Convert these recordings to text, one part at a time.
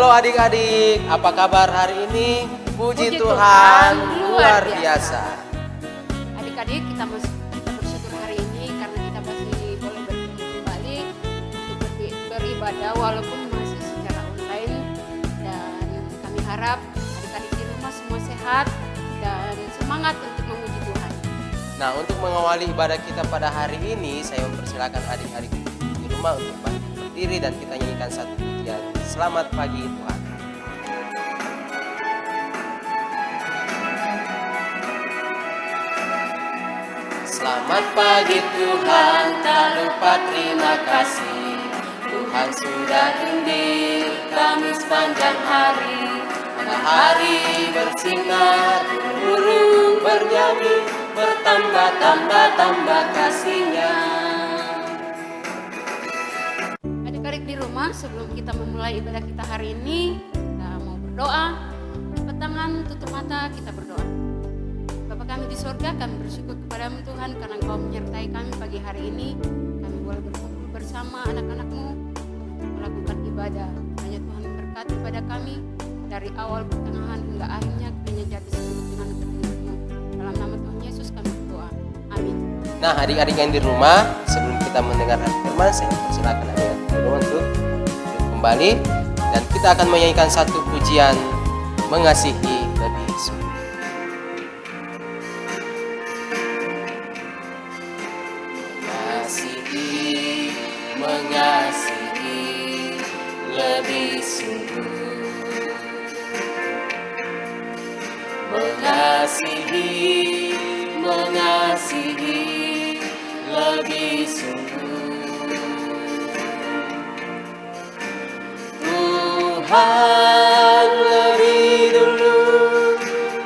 Halo adik-adik, apa kabar hari ini? Puji Tuhan, luar biasa. Adik-adik, kita bersyukur hari ini karena kita masih boleh bertemu kembali untuk beribadah walaupun masih secara online. Dan kami harap adik-adik di rumah semua sehat dan semangat untuk memuji Tuhan. Nah, untuk mengawali ibadah kita pada hari ini, saya mempersilakan adik-adik di rumah untuk berdiri dan kita nyanyikan satu pujian. Selamat pagi Tuhan. Selamat pagi Tuhan, tak lupa terima kasih. Tuhan sudah indir kami sepanjang hari. Matahari bersinar, burung bernyanyi, bertambah-tambah kasihnya. Adik-adik di rumah, sebelum kita memulai ibadah kita hari ini, kita mau berdoa. Lipat tangan, tutup mata, kita berdoa. Bapa kami di sorga, kami bersyukur kepadamu Tuhan karena Engkau menyertai kami pagi hari ini. Kami boleh berkumpul bersama anak-anak-Mu untuk melakukan ibadah. Hanya Tuhan memberkati pada kami dari awal, pertengahan hingga akhirnya, kiranya jadi seluruh dengan kebenaran-Mu. Dalam nama Tuhan Yesus kami berdoa. Amin. Nah, adik-adik yang di rumah, sebelum kita mendengarkan firman, saya persilakan adik-adik di rumah untuk duduk kembali dan kita akan menyanyikan satu pujian mengasihi lebih sungguh. Mengasihi lebih sungguh, mengasihi lebih sungguh. Tuhan lebih dulu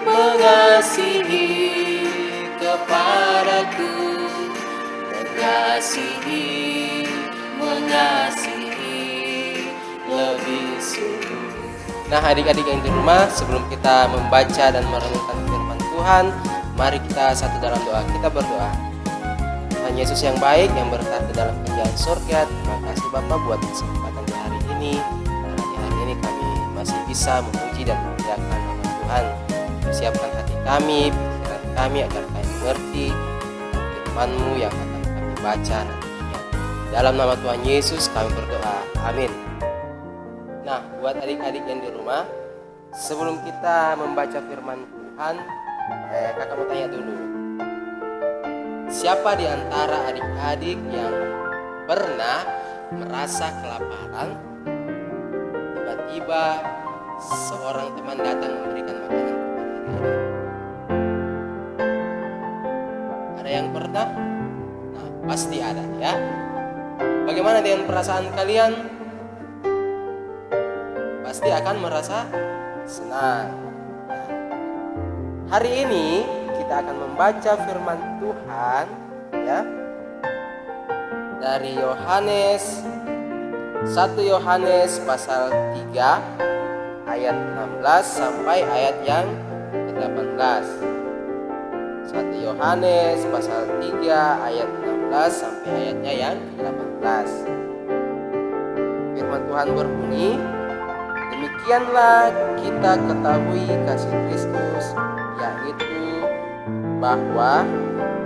mengasihi kepadaku, mengasihi lebih sungguh. Nah, adik-adik yang di rumah, sebelum kita membaca dan merenungkan firman Tuhan, mari kita satu dalam doa. Kita berdoa. Tuhan Yesus yang baik, yang bertata dalam kerajaan surga, terima kasih Bapa buat kesempatan di hari ini. Karena di hari ini kami masih bisa memuji dan memuliakan nama Tuhan. Persiapkan hati kami, pikiran kami agar kami mengerti firman-Mu yang akan kami baca nantinya. Dalam nama Tuhan Yesus kami berdoa. Amin. Nah, buat adik-adik yang di rumah, sebelum kita membaca firman Tuhan, kakak mau tanya dulu. Siapa di antara adik-adik yang pernah merasa kelaparan, tiba-tiba seorang teman datang memberikan makanan kepada adik-adik? Ada yang pernah? Nah, pasti ada ya. Bagaimana dengan perasaan kalian? Pasti akan merasa senang. Hari ini kita akan membaca firman Tuhan ya dari Yohanes 1 Yohanes pasal 3 ayat 16 sampai ayat yang ke-18. 1 Yohanes pasal 3 ayat 16 sampai ayatnya yang ke-18. Firman Tuhan berbunyi, demikianlah kita ketahui kasih Kristus, yaitu bahwa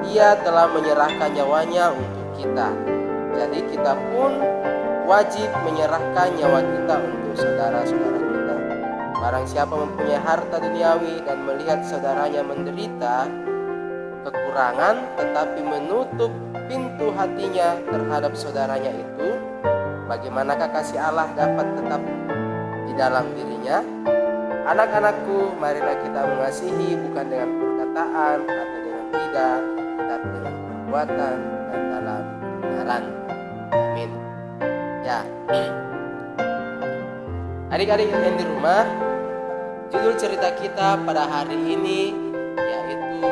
Dia telah menyerahkan nyawanya untuk kita. Jadi kita pun wajib menyerahkan nyawa kita untuk saudara-saudara kita. Barang siapa mempunyai harta duniawi dan melihat saudaranya menderita kekurangan, tetapi menutup pintu hatinya terhadap saudaranya itu, bagaimanakah kasih Allah dapat tetap di dalam dirinya? Anak-anakku, marilah kita mengasihi bukan dengan perkataan atau dengan lidah, tetapi dengan perbuatan dan dalam kebenaran. Amin. Ya. Adik-adik yang di rumah, judul cerita kita pada hari ini yaitu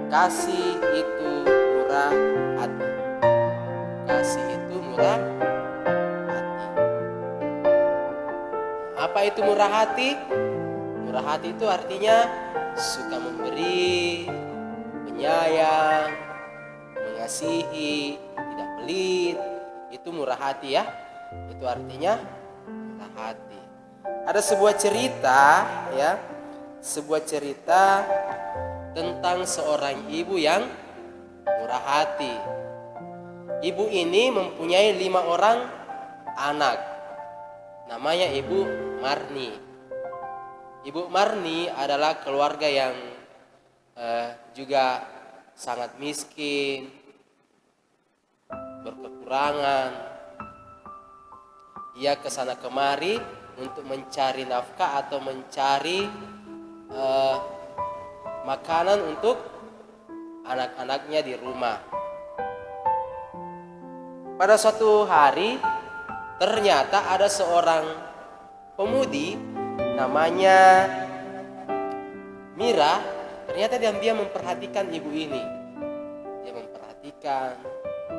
kasih itu murah hati. Kasih itu murah hati. Apa itu murah hati? Murah hati itu artinya suka memberi, penyayang, mengasihi, tidak pelit. Itu murah hati ya. Itu artinya rendah hati. Ada sebuah cerita ya, sebuah cerita tentang seorang ibu yang murah hati. Ibu ini mempunyai 5 orang anak. Namanya Ibu Marni. Ibu Marni adalah keluarga yang juga sangat miskin, berkekurangan. Ia kesana kemari untuk mencari nafkah atau mencari makanan untuk anak-anaknya di rumah. Pada suatu hari ternyata ada seorang pemudi namanya Mira. Ternyata dia memperhatikan ibu ini. Dia memperhatikan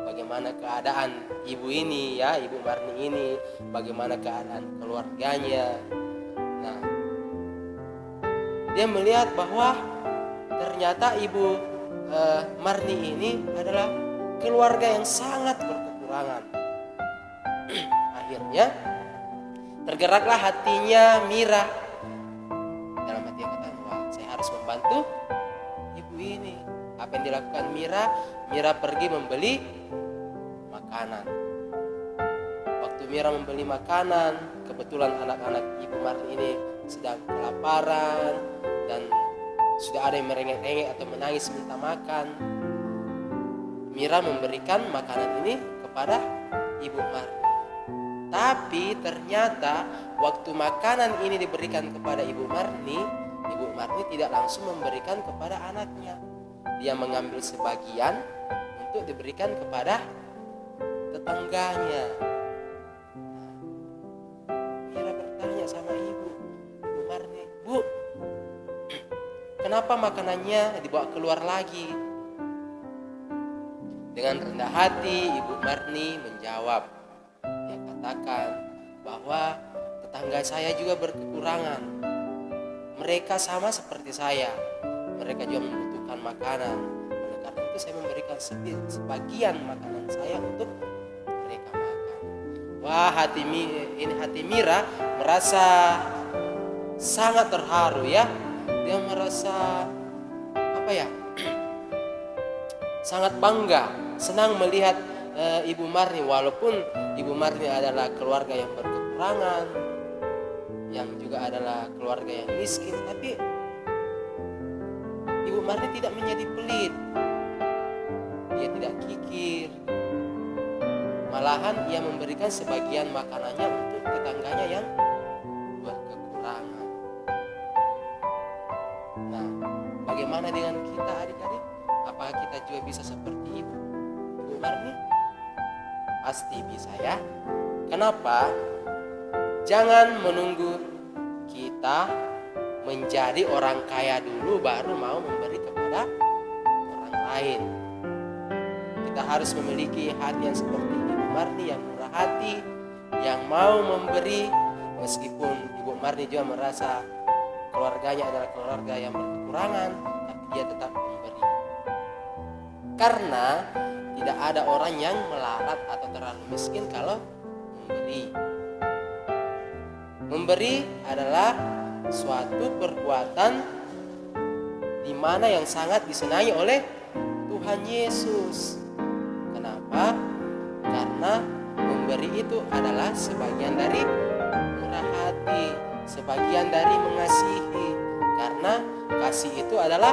bagaimana keadaan ibu ini ya, Ibu Marni ini, bagaimana keadaan keluarganya. Nah, dia melihat bahwa ternyata Ibu Marni ini adalah keluarga yang sangat berkekurangan. Akhirnya tergeraklah hatinya Mira. Dalam hati dia kata, wah, saya harus membantu ibu ini. Apa yang dilakukan Mira? Mira pergi membeli makanan. Waktu Mira membeli makanan, kebetulan anak-anak Ibu Marni ini sedang kelaparan dan sudah ada yang merengek-rengek atau menangis minta makan. Mira memberikan makanan ini kepada Ibu Marni. Tapi ternyata waktu makanan ini diberikan kepada Ibu Marni tidak langsung memberikan kepada anaknya. Dia mengambil sebagian untuk diberikan kepada tetangganya. Mira bertanya sama Ibu Marni, Bu, kenapa makanannya dibawa keluar lagi? Dengan rendah hati Ibu Marni menjawab. Dia katakan bahwa tetangga saya juga berkekurangan. Mereka sama seperti saya. Mereka juga membutuhkan makanan. Oleh karena itu saya memberikan sebagian makanan saya untuk mereka makan. Wah, hati Mira merasa sangat terharu ya. Dia merasa sangat bangga, senang melihat Ibu Marni, walaupun Ibu Marni adalah keluarga yang berkekurangan, yang juga adalah keluarga yang miskin, tapi Ibu Marni tidak menjadi pelit. Dia tidak kikir. Malahan ia memberikan sebagian makanannya untuk tetangganya yang berkekurangan. Nah, bagaimana dengan kita adik-adik? Apakah kita juga bisa seperti Ibu Marni? Pasti bisa ya. Kenapa? Jangan menunggu kita menjadi orang kaya dulu baru mau memberi kepada orang lain. Kita harus memiliki hati yang seperti Ibu Marni, yang murah hati, yang mau memberi meskipun Ibu Marni juga merasa keluarganya adalah keluarga yang berkekurangan, tapi dia tetap memberi. Karena tidak ada orang yang melarat atau terlalu miskin kalau memberi. Memberi adalah suatu perbuatan di mana yang sangat disenangi oleh Tuhan Yesus. Kenapa? Karena memberi itu adalah sebagian dari murah hati, sebagian dari mengasihi. Karena kasih itu adalah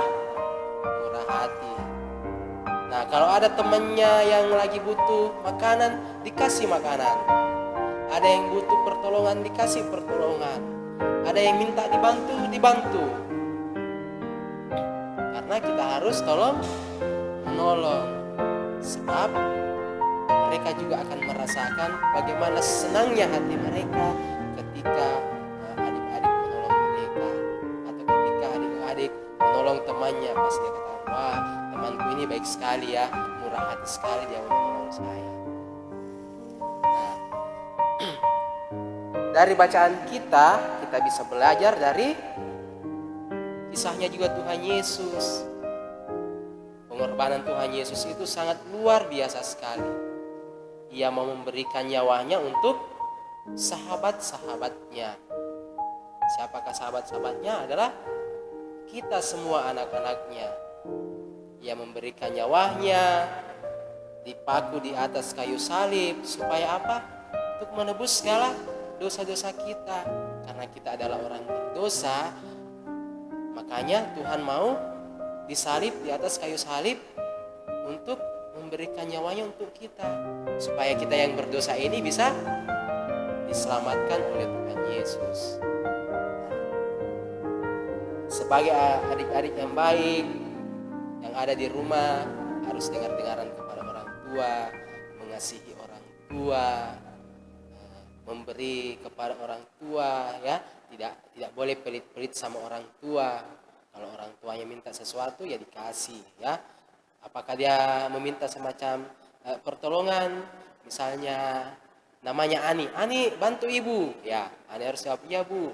murah hati. Nah, kalau ada temannya yang lagi butuh makanan, dikasih makanan. Ada yang butuh pertolongan, dikasih pertolongan. Ada yang minta dibantu. Karena kita harus tolong menolong. Sebab mereka juga akan merasakan bagaimana senangnya hati mereka ketika adik-adik menolong mereka. Atau ketika adik-adik menolong temannya. Pasti dia kata, wah, temanku ini baik sekali ya, murah hati sekali dia menolong saya. Dari bacaan kita bisa belajar dari kisahnya juga Tuhan Yesus. Pengorbanan Tuhan Yesus itu sangat luar biasa sekali. Ia mau memberikan nyawanya untuk sahabat-sahabatnya. Siapakah sahabat-sahabatnya? Adalah kita semua anak-anaknya. Ia memberikan nyawanya dipaku di atas kayu salib. Supaya apa? Untuk menebus segala dosa-dosa kita. Karena kita adalah orang berdosa, makanya Tuhan mau disalib di atas kayu salib untuk memberikan nyawanya untuk kita. Supaya kita yang berdosa ini bisa diselamatkan oleh Tuhan Yesus. Sebagai adik-adik yang baik yang ada di rumah, harus dengar-dengaran kepada orang tua, mengasihi orang tua, memberi kepada orang tua, ya. Tidak boleh pelit-pelit sama orang tua. Kalau orang tuanya minta sesuatu ya dikasih, ya. Apakah dia meminta semacam pertolongan, misalnya namanya Ani bantu ibu, ya Ani harus jawab iya bu.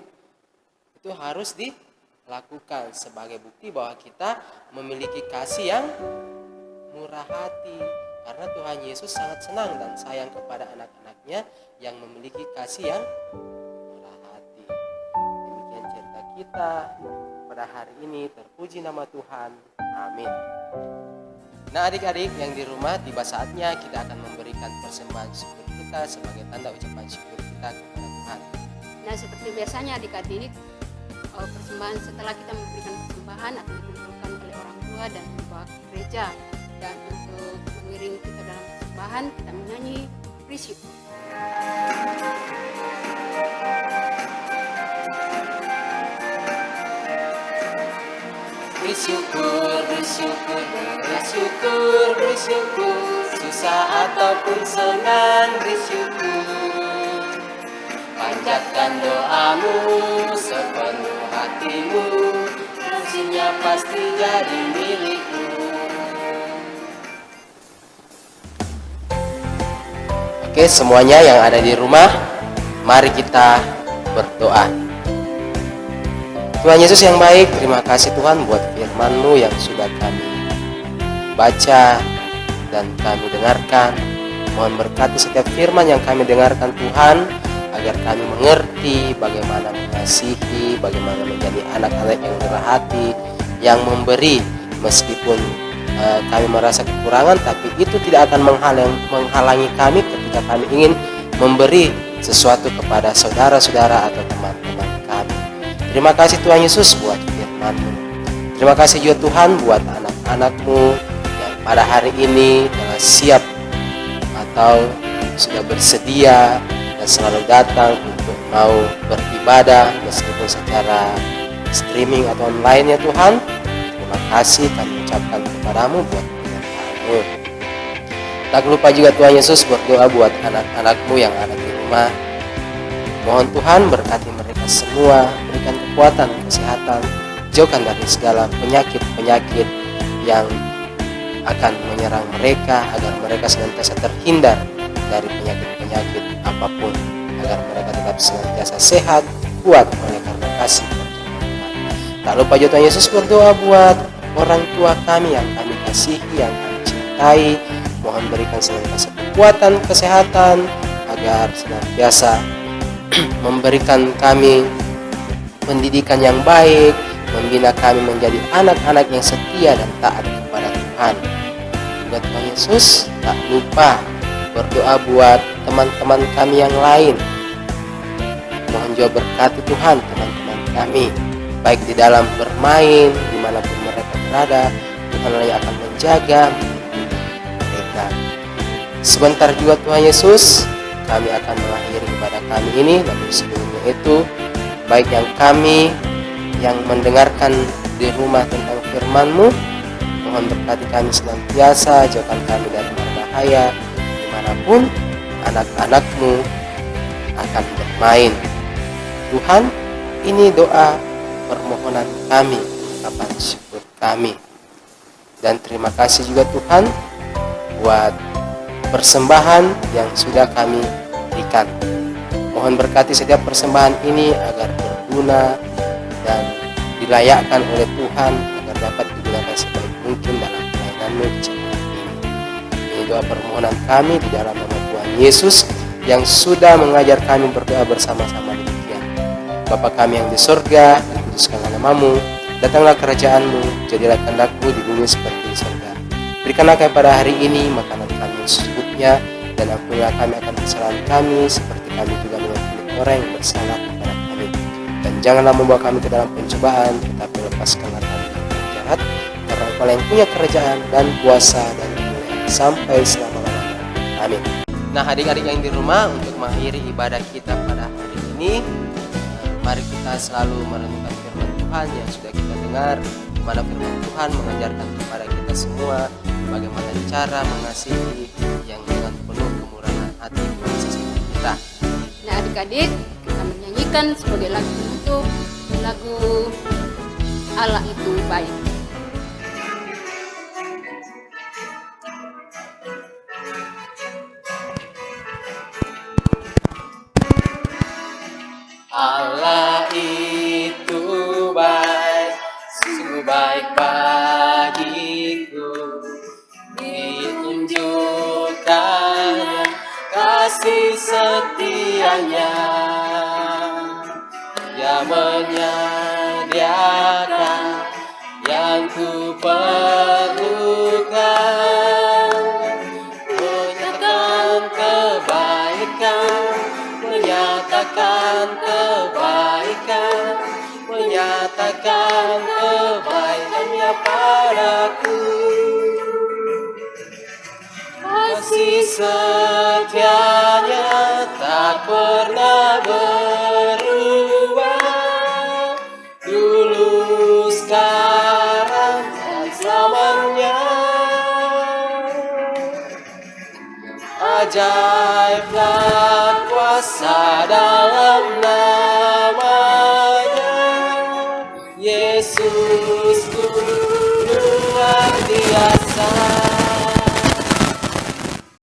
Itu harus dilakukan sebagai bukti bahwa kita memiliki kasih yang murah hati. Karena Tuhan Yesus sangat senang dan sayang kepada anak-anaknya yang memiliki kasih yang murah hati. Demikian cerita kita pada hari ini. Terpuji nama Tuhan. Amin. Nah adik-adik yang di rumah, tiba saatnya kita akan memberikan persembahan syukur kita sebagai tanda ucapan syukur kita kepada Tuhan. Nah seperti biasanya adik-adik, persembahan setelah kita memberikan persembahan akan dikumpulkan oleh orang tua dan dibawa ke gereja. Dan untuk mengiring kita dalam persembahan, kita menyanyi bersyukur. Bersyukur, bersyukur, bersyukur, bersyukur, susah ataupun senang bersyukur. Panjatkan doamu sepenuh hatimu, hasilnya pasti jadi milikmu. Oke, semuanya yang ada di rumah, mari kita berdoa. Tuhan Yesus yang baik, terima kasih Tuhan buat firman-Mu yang sudah kami baca dan kami dengarkan. Mohon berkati setiap firman yang kami dengarkan Tuhan, agar kami mengerti bagaimana mengasihi, bagaimana menjadi anak-anak yang murah hati, yang memberi meskipun kami merasa kekurangan, tapi itu tidak akan menghalangi kami ketika kami ingin memberi sesuatu kepada saudara-saudara atau teman-teman kami. Terima kasih Tuhan Yesus buat firman-Mu. Terima kasih juga Tuhan buat anak-anak-Mu yang pada hari ini telah siap atau sudah bersedia dan selalu datang untuk mau beribadah meskipun secara streaming atau online ya Tuhan. Terima kasih kami ucapkan kepadamu buat firman-Mu. Tak lupa juga Tuhan Yesus berdoa buat anak-anak-Mu yang ada di rumah. Mohon Tuhan berkati mereka semua, berikan kekuatan, kesehatan, jauhkan dari segala penyakit-penyakit yang akan menyerang mereka, agar mereka senantiasa terhindar dari penyakit-penyakit apapun, agar mereka tetap senantiasa sehat, kuat oleh karena kasih Tuhan. Tak lupa juga Tuhan Yesus berdoa buat orang tua kami yang kami kasihi, yang kami cintai. Mohon berikan senantiasa kekuatan, kesehatan, agar senantiasa memberikan kami pendidikan yang baik, membina kami menjadi anak-anak yang setia dan taat kepada Tuhan. Juga Tuhan Yesus tak lupa berdoa buat teman-teman kami yang lain. Mohon juga berkati Tuhan teman-teman kami, baik di dalam bermain, dimanapun mereka berada. Tuhan yang akan menjaga mereka. Sebentar juga Tuhan Yesus, kami akan mengakhiri ibadah kami ini. Namun sebelumnya itu, baik yang kami yang mendengarkan di rumah tentang firman-Mu, mohon berkati kami senantiasa, jauhkan kami dari mara bahaya dimanapun anak-anak-Mu akan bermain. Tuhan, ini doa permohonan kami, ungkapan syukur kami. Dan terima kasih juga Tuhan buat persembahan yang sudah kami berikan. Mohon berkati setiap persembahan ini agar berguna dan dilayakkan oleh Tuhan, agar dapat digunakan sebaik mungkin dalam pelayanan-Mu di jemaat ini. Ini doa permohonan kami di dalam nama Tuhan Yesus yang sudah mengajar kami berdoa bersama-sama demikian. Bapa kami yang di sorga, dikuduskanlah namamu, datanglah kerajaan-Mu, jadilah kehendak-Mu di bumi seperti di sorga. Berikanlah kami pada hari ini makanan kami secukupnya, dan ampunilah kami akan kesalahan kami, seperti kami juga mengampuni orang yang bersalah kepada kami. Dan janganlah membawa kami ke dalam pencobaan, tetapi lepaskanlah kami dari yang jahat, karena Engkau yang punya kerajaan dan kuasa dan kemuliaan sampai selama-lamanya. Amin. Nah, adik-adik yang di rumah, untuk mengakhiri ibadah kita pada hari ini, mari kita selalu merenungkan firman Tuhan yang sudah kita dengar, di mana firman Tuhan mengajarkan kepada kita semua bagaimana cara mengasihi yang dengan penuh kemurahan hati sesama kita. Nah adik-adik, kita menyanyikan sebagai lagu untuk lagu Allah itu baik. Allah itu baik, sungguh baik bagiku, ditunjukkannya kasih setianya. Dia menyediakan yang ku perlukan, menyatakan kebaikan, menyatakan kebaikan, menyatakan kebaikannya padaku. Kasih setianya tak pernah berubah, dulu, sekarang, dan selamanya. Ajaiblah kuasa dalam namanya, Yesus ku